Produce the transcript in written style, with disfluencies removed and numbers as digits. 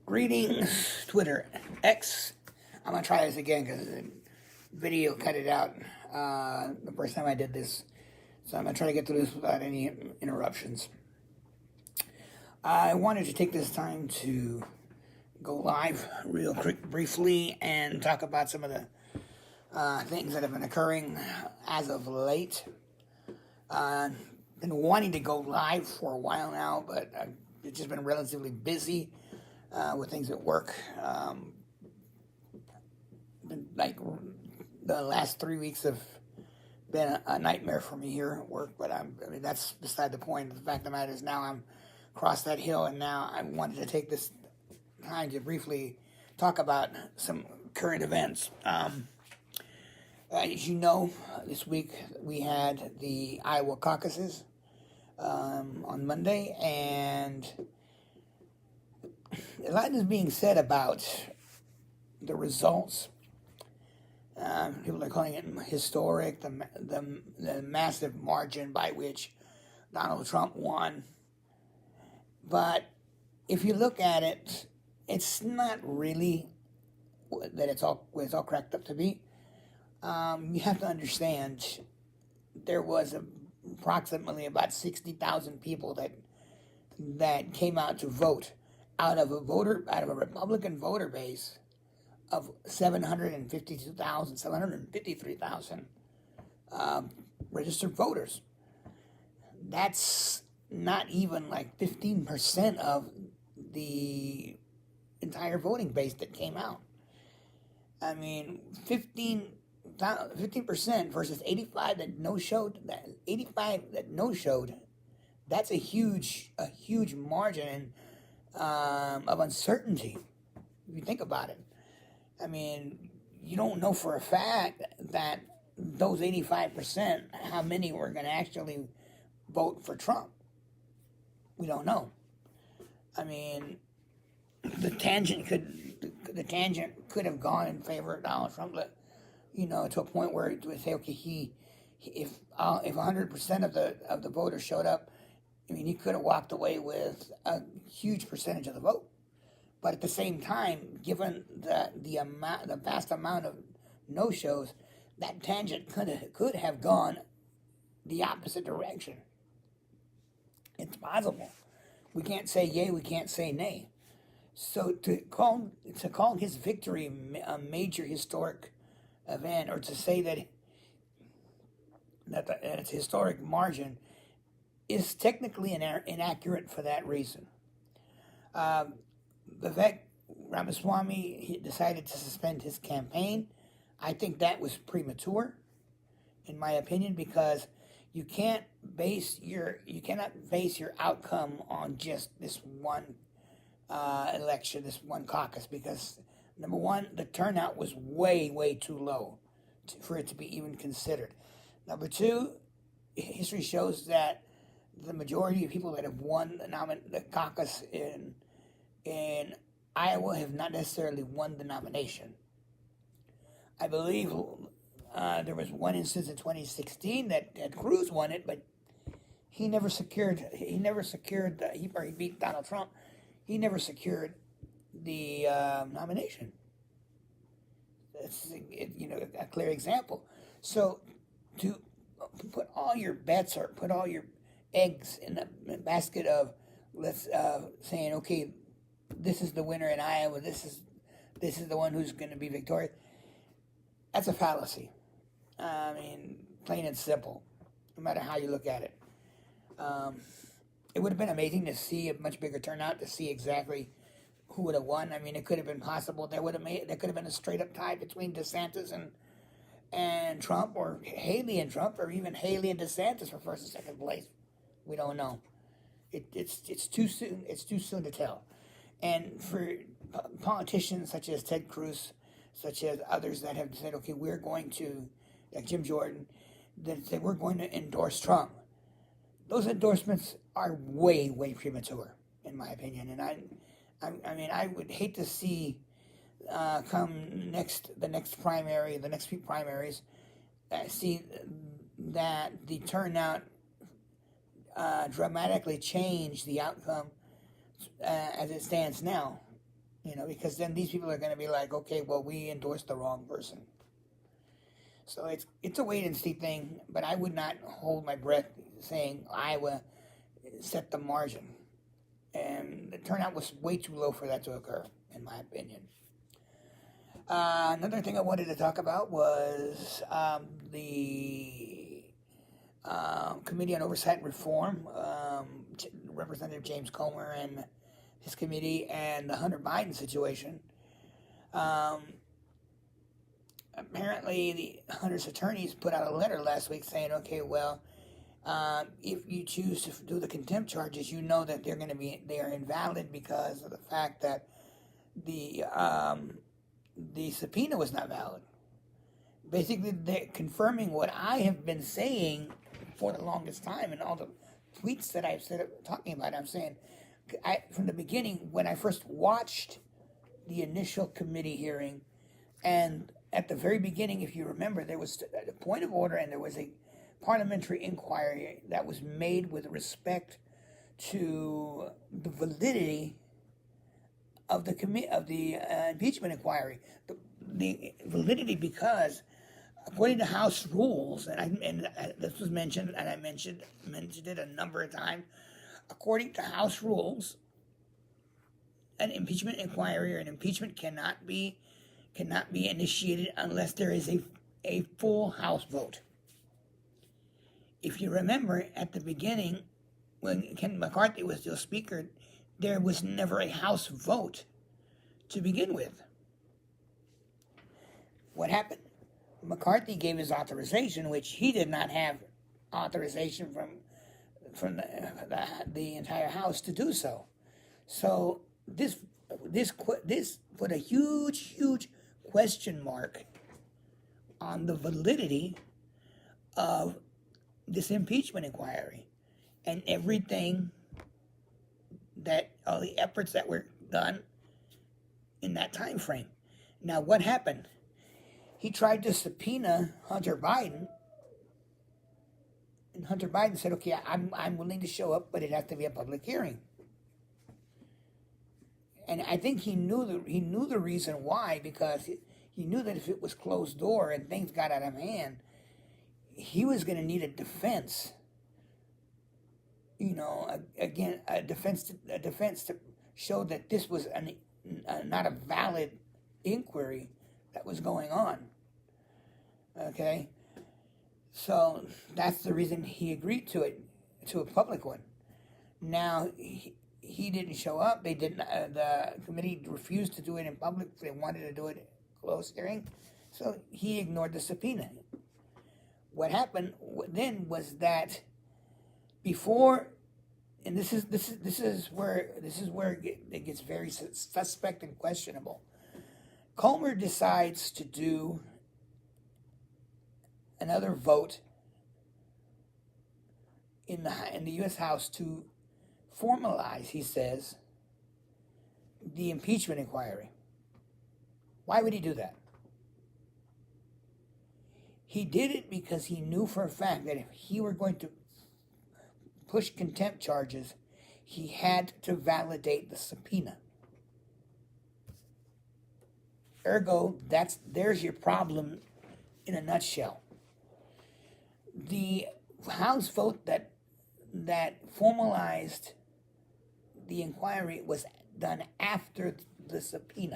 Greetings, Twitter X. I'm gonna try this again because the video cut it out the first time I did this. So I'm gonna try to get through this without any interruptions. I wanted to take this time to go live real quick, briefly, and talk about some of the things that have been occurring as of late. Been wanting to go live for a while now, but I've just been relatively busy with things at work. Like the last 3 weeks have been a nightmare for me here at work, but I mean that's beside the point. The fact of the matter is now I'm across that hill, and now I wanted to take this time to briefly talk about some current events. As you know, this week we had the Iowa caucuses on Monday, and a lot is being said about the results. People are calling it historic, the massive margin by which Donald Trump won. But if you look at it, it's not really that it's all cracked up to be. You have to understand there was approximately about 60,000 people that came out to vote out of a Republican voter base of 753,000 registered voters. That's not even like 15% of the entire voting base that came out. I mean, 15% versus 85 that no showed. That 85 that no showed. That's a huge margin of uncertainty. If you think about it, I mean, you don't know for a fact that those 85% how many were going to actually vote for Trump. We don't know. I mean, the tangent could have gone in favor of Donald Trump, to a point where it would say, okay, if 100% of the voters showed up, I mean, he could have walked away with a huge percentage of the vote. But at the same time, given the vast amount of no-shows, that tangent could have gone the opposite direction. It's possible. We can't say yay, we can't say nay. So to call his victory a major historic event, or to say that it's historic margin, is technically inaccurate for that reason. Vivek Ramaswamy, he decided to suspend his campaign. I think that was premature, in my opinion, because you cannot base your outcome on just this one election, this one caucus, because number one, the turnout was way too low for it to be even considered. Number two, history shows that the majority of people that have won the caucus in Iowa have not necessarily won the nomination. I believe there was one instance in 2016 that Cruz won it, but he beat Donald Trump. He never secured the nomination. That's a clear example. So to put all your bets or put all your eggs in the basket of saying, okay, this is the winner in Iowa, this is the one who's going to be victorious, that's a fallacy. I mean, plain and simple, no matter how you look at it. It would have been amazing to see a much bigger turnout, to see exactly who would have won. I mean, it could have been possible there could have been a straight up tie between DeSantis and Trump, or Haley and Trump, or even Haley and DeSantis for first and second place. We don't know. It's too soon. It's too soon to tell. And for politicians such as Ted Cruz, such as others that have said, okay, we're going to, like Jim Jordan, that say we're going to endorse Trump. Those endorsements are way premature, in my opinion. And I mean, I would hate to see the next few primaries, see that the turnout dramatically change the outcome as it stands now. because then these people are going to be like, okay, well, we endorsed the wrong person. So it's a wait and see thing, but I would not hold my breath saying Iowa set the margin. And the turnout was way too low for that to occur, in my opinion. Another thing I wanted to talk about was the Committee on Oversight and Reform, Representative James Comer and his committee, and the Hunter Biden situation. Apparently, the Hunter's attorneys put out a letter last week saying, okay, well, if you choose to do the contempt charges, you know that they are invalid because of the fact that the subpoena was not valid. Basically, they're confirming what I have been saying for the longest time, and all the tweets that I've said talking about. I'm saying, from the beginning, when I first watched the initial committee hearing, and at the very beginning, if you remember, there was a point of order, and there was a parliamentary inquiry that was made with respect to the validity of the impeachment inquiry. The validity, because according to House rules, and this was mentioned, and I mentioned it a number of times. According to House rules, an impeachment inquiry or an impeachment cannot be initiated unless there is a full House vote. If you remember, at the beginning, when Ken McCarthy was still Speaker, there was never a House vote to begin with. What happened? McCarthy gave his authorization, which he did not have authorization from the entire House to do so. So this put a huge question mark on the validity of this impeachment inquiry and everything all the efforts that were done in that time frame. Now, what happened? He tried to subpoena Hunter Biden, and Hunter Biden said, "Okay, I'm willing to show up, but it has to be a public hearing." And I think he knew the reason why, because he knew that if it was closed door and things got out of hand, he was going to need a defense. Again, a defense to show that this was not a valid inquiry that was going on. Okay, so that's the reason he agreed to a public one. Now he didn't show up. They didn't. The committee refused to do it in public. They wanted to do it closed hearing, so he ignored the subpoena. What happened then was that before, and this is where it gets very suspect and questionable. Comer decides to do another vote in the U.S. House to formalize, he says, the impeachment inquiry. Why would he do that? He did it because he knew for a fact that if he were going to push contempt charges, he had to validate the subpoena. Ergo, there's your problem in a nutshell. The House vote that formalized the inquiry was done after the subpoena.